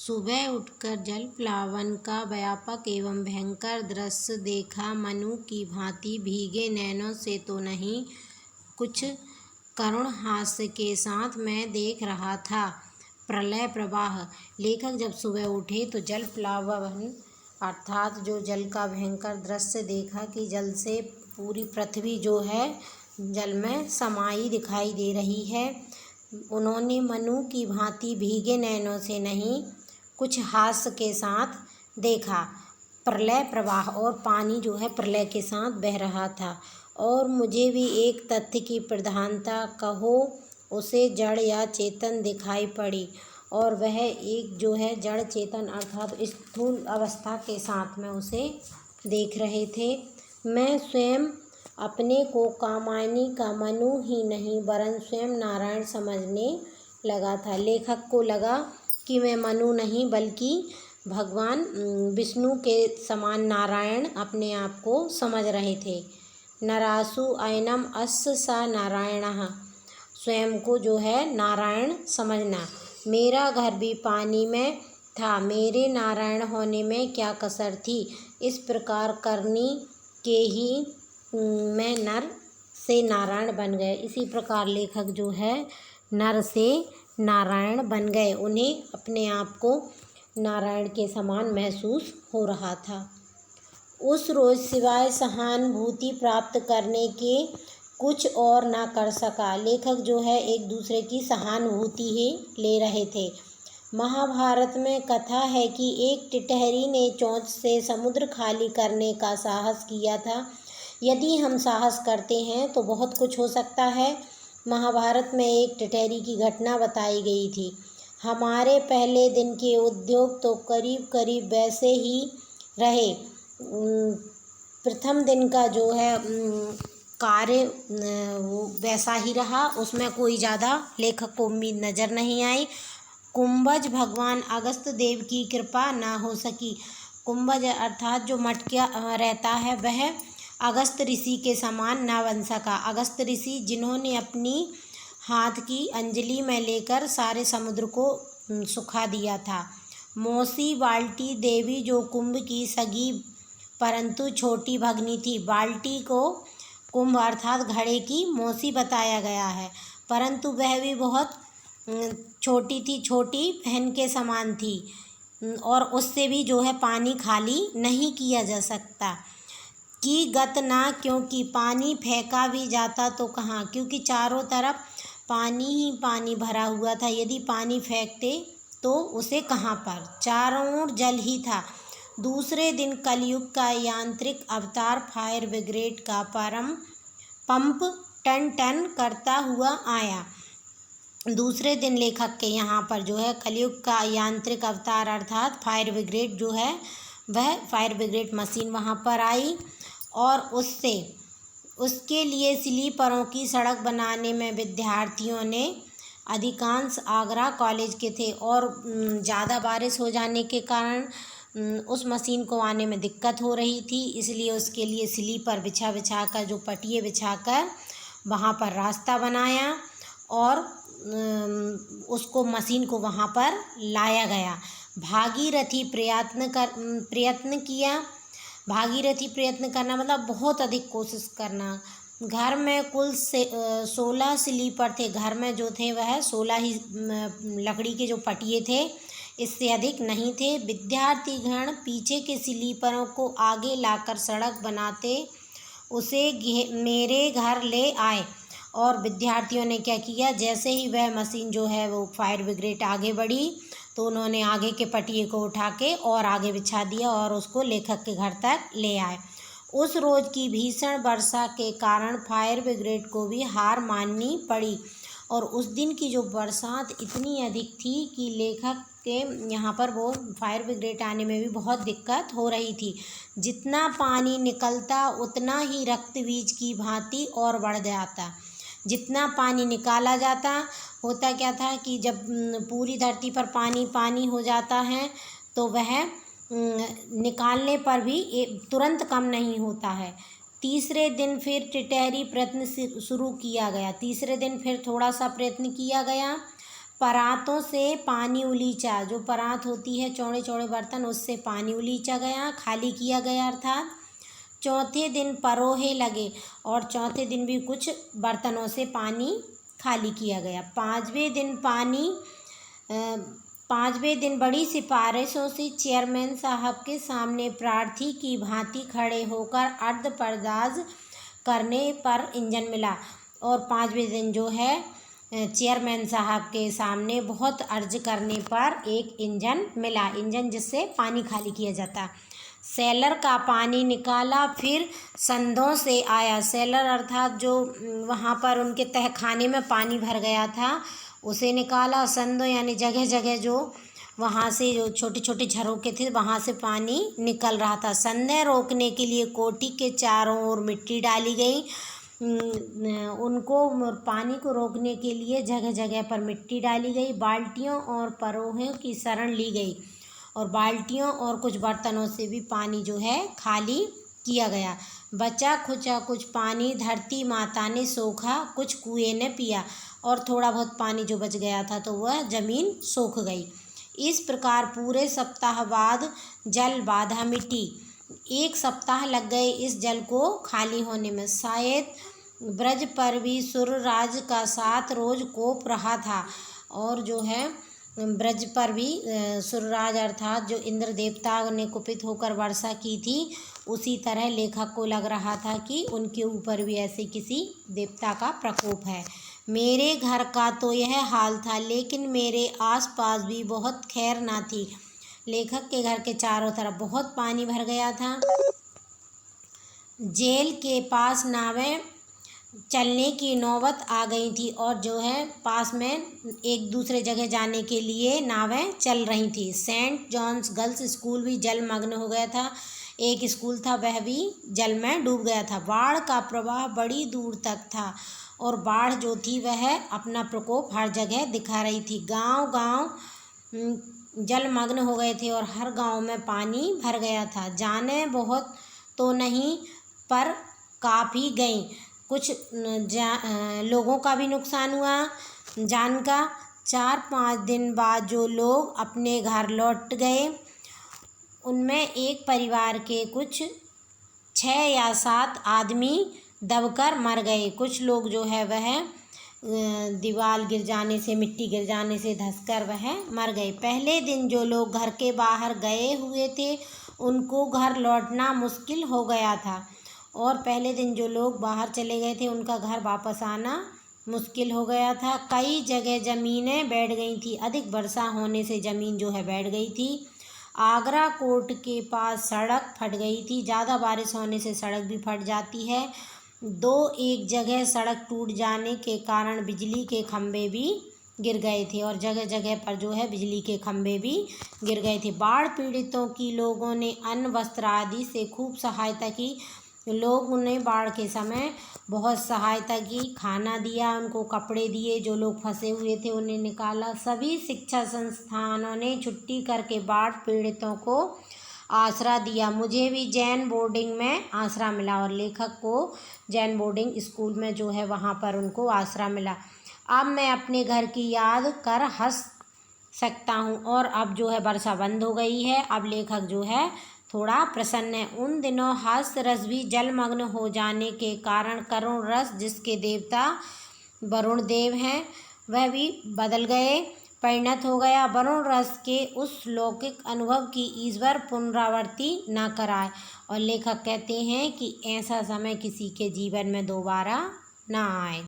सुबह उठकर जल प्लावन का व्यापक एवं भयंकर दृश्य देखा। मनु की भांति भीगे नैनों से तो नहीं, कुछ करुण हास्य के साथ मैं देख रहा था प्रलय प्रवाह। लेखक जब सुबह उठे तो जल प्लावन अर्थात जो जल का भयंकर दृश्य देखा कि जल से पूरी पृथ्वी जो है जल में समाई दिखाई दे रही है। उन्होंने मनु की भांति भीगे नैनों से नहीं, कुछ हास्य के साथ देखा प्रलय प्रवाह, और पानी जो है प्रलय के साथ बह रहा था। और मुझे भी एक तथ्य की प्रधानता कहो उसे जड़ या चेतन दिखाई पड़ी, और वह एक जो है जड़ चेतन अर्थात स्थूल अवस्था के साथ में उसे देख रहे थे। मैं स्वयं अपने को कामायनी का मनु ही नहीं वरन स्वयं नारायण समझने लगा था। लेखक को लगा कि मैं मनु नहीं बल्कि भगवान विष्णु के समान नारायण अपने आप को समझ रहे थे। नरासु अयनम अस्य सा नारायणः, स्वयं को जो है नारायण समझना। मेरा घर भी पानी में था, मेरे नारायण होने में क्या कसर थी। इस प्रकार करनी के ही मैं नर से नारायण बन गए। इसी प्रकार लेखक जो है नर से नारायण बन गए, उन्हें अपने आप को नारायण के समान महसूस हो रहा था। उस रोज़ सिवाय सहानुभूति प्राप्त करने के कुछ और ना कर सका। लेखक जो है एक दूसरे की सहानुभूति ही ले रहे थे। महाभारत में कथा है कि एक टिटहरी ने चोंच से समुद्र खाली करने का साहस किया था। यदि हम साहस करते हैं तो बहुत कुछ हो सकता है। महाभारत में एक टिटहरी की घटना बताई गई थी। हमारे पहले दिन के उद्योग तो करीब करीब वैसे ही रहे। प्रथम दिन का जो है कार्य वो वैसा ही रहा, उसमें कोई ज़्यादा लेखक को उम्मीद नज़र नहीं आई। कुंभज भगवान अगस्त देव की कृपा ना हो सकी। कुंभज अर्थात जो मटका रहता है वह अगस्त ऋषि के समान ना बन सका। अगस्त ऋषि जिन्होंने अपनी हाथ की अंजलि में लेकर सारे समुद्र को सुखा दिया था। मौसी बाल्टी देवी जो कुंभ की सगी परंतु छोटी भगनी थी। बाल्टी को कुंभ अर्थात घड़े की मौसी बताया गया है, परंतु वह भी बहुत छोटी थी, छोटी बहन के समान थी, और उससे भी जो है पानी खाली नहीं किया जा सकता कि गत ना, क्योंकि पानी फेंका भी जाता तो कहाँ, क्योंकि चारों तरफ पानी ही पानी भरा हुआ था। यदि पानी फेंकते तो उसे कहाँ पर, चारों ओर जल ही था। दूसरे दिन कलयुग का यांत्रिक अवतार फायर ब्रिगेड का पंप टन टन करता हुआ आया। दूसरे दिन लेखक के यहाँ पर जो है कलयुग का यांत्रिक अवतार अर्थात फायर ब्रिगेड जो है वह फायर ब्रिगेड मशीन वहाँ पर आई, और उसके लिए स्लीपरों की सड़क बनाने में विद्यार्थियों ने, अधिकांश आगरा कॉलेज के थे, और ज़्यादा बारिश हो जाने के कारण उस मशीन को आने में दिक्कत हो रही थी, इसलिए उसके लिए स्लीपर बिछा कर जो पटिए बिछाकर वहाँ पर रास्ता बनाया और उसको मशीन को वहाँ पर लाया गया। भागीरथी प्रयत्न किया। भागीरथी प्रयत्न करना मतलब बहुत अधिक कोशिश करना। घर में कुल 16 स्लीपर थे। घर में जो थे वह 16 ही लकड़ी के जो पटिए थे, इससे अधिक नहीं थे। विद्यार्थीगण पीछे के स्लीपरों को आगे लाकर सड़क बनाते उसे मेरे घर ले आए, और विद्यार्थियों ने क्या किया, जैसे ही वह मशीन जो है वो फायर ब्रिगेड आगे बढ़ी तो उन्होंने आगे के पटिए को उठा के और आगे बिछा दिया और उसको लेखक के घर तक ले आए। उस रोज़ की भीषण वर्षा के कारण फायर ब्रिगेड को भी हार माननी पड़ी, और उस दिन की जो बरसात इतनी अधिक थी कि लेखक के यहाँ पर वो फायर ब्रिगेड आने में भी बहुत दिक्कत हो रही थी। जितना पानी निकलता उतना ही रक्त बीज की भांति और बढ़ जाता। जितना पानी निकाला जाता, होता क्या था कि जब पूरी धरती पर पानी पानी हो जाता है तो वह निकालने पर भी तुरंत कम नहीं होता है। तीसरे दिन फिर टिटहरी प्रयत्न शुरू किया गया। तीसरे दिन फिर थोड़ा सा प्रयत्न किया गया, परातों से पानी उलीचा, जो परात होती है चौड़े चौड़े बर्तन, उससे पानी उलीचा गया, खाली किया गया अर्थात। चौथे दिन परोहे लगे, और चौथे दिन भी कुछ बर्तनों से पानी खाली किया गया। पाँचवें दिन बड़ी सिफारिशों से चेयरमैन साहब के सामने प्रार्थी की भांति खड़े होकर अर्ध पर्दाज करने पर इंजन मिला। और 5वें दिन जो है चेयरमैन साहब के सामने बहुत अर्ज करने पर एक इंजन मिला, इंजन जिससे पानी खाली किया जाता। सेलर का पानी निकाला, फिर संदों से आया। सेलर अर्थात जो वहाँ पर उनके तहखाने में पानी भर गया था उसे निकाला। संदों यानी जगह जगह जो वहाँ से जो छोटे छोटे झरोखे थे वहाँ से पानी निकल रहा था। संदें रोकने के लिए कोठी के चारों ओर मिट्टी डाली गई। उनको पानी को रोकने के लिए जगह जगह पर मिट्टी डाली गई। बाल्टियों और परोहों की शरण ली गई, और बाल्टियों और कुछ बर्तनों से भी पानी जो है खाली किया गया। बचा खुचा कुछ पानी धरती माता ने सोखा, कुछ कुएं ने पिया, और थोड़ा बहुत पानी जो बच गया था तो वह जमीन सूख गई। इस प्रकार पूरे सप्ताह बाद जल बाधा मिटी। 1 सप्ताह लग गए इस जल को खाली होने में। शायद ब्रज पर भी सूर्यराज का साथ रोज कोप रहा था, और जो है ब्रज पर भी सूर्यराज अर्थात जो इंद्र देवता ने कुपित होकर वर्षा की थी, उसी तरह लेखक को लग रहा था कि उनके ऊपर भी ऐसे किसी देवता का प्रकोप है। मेरे घर का तो यह हाल था, लेकिन मेरे आसपास भी बहुत खैर ना थी। लेखक के घर के चारों तरफ बहुत पानी भर गया था। जेल के पास नावें चलने की नौबत आ गई थी, और जो है पास में एक दूसरे जगह जाने के लिए नावें चल रही थी। सेंट जॉन्स गर्ल्स स्कूल भी जलमग्न हो गया था। एक स्कूल था वह भी जल में डूब गया था। बाढ़ का प्रवाह बड़ी दूर तक था, और बाढ़ जो थी वह अपना प्रकोप हर जगह दिखा रही थी। गांव-गांव जलमग्न हो गए थे, और हर गांव में पानी भर गया था। जाने बहुत तो नहीं पर काफ़ी गईं। कुछ लोगों का भी नुकसान हुआ जान का। 4-5 दिन बाद जो लोग अपने घर लौट गए, उनमें एक परिवार के कुछ 6 या 7 आदमी दबकर मर गए। कुछ लोग जो है वह दीवार गिर जाने से, मिट्टी गिर जाने से धंसकर वह मर गए। पहले दिन जो लोग घर के बाहर गए हुए थे उनको घर लौटना मुश्किल हो गया था, और पहले दिन जो लोग बाहर चले गए थे उनका घर वापस आना मुश्किल हो गया था। कई जगह ज़मीनें बैठ गई थी। अधिक वर्षा होने से ज़मीन जो है बैठ गई थी। आगरा कोर्ट के पास सड़क फट गई थी। ज़्यादा बारिश होने से सड़क भी फट जाती है। एक जगह सड़क टूट जाने के कारण बिजली के खंभे भी गिर गए थे, और जगह जगह पर जो है बिजली के खंभे भी गिर गए थे। बाढ़ पीड़ितों की लोगों ने अन्न वस्त्र आदि से खूब सहायता की। लोगों ने बाढ़ के समय बहुत सहायता की, खाना दिया, उनको कपड़े दिए। जो लोग फंसे हुए थे उन्हें निकाला। सभी शिक्षा संस्थानों ने छुट्टी करके बाढ़ पीड़ितों को आसरा दिया। मुझे भी जैन बोर्डिंग में आसरा मिला, और लेखक को जैन बोर्डिंग स्कूल में जो है वहाँ पर उनको आसरा मिला। अब मैं अपने घर की याद कर हंस सकता हूँ, और अब जो है वर्षा बंद हो गई है। अब लेखक जो है थोड़ा प्रसन्न है। उन दिनों हास्य रस भी जलमग्न हो जाने के कारण करुण रस, जिसके देवता वरुण देव हैं, वह भी बदल गए, परिणत हो गया। वरुण रस के उस लौकिक अनुभव की ईश्वर पुनरावृत्ति न कराए। और लेखक कहते हैं कि ऐसा समय किसी के जीवन में दोबारा ना आए।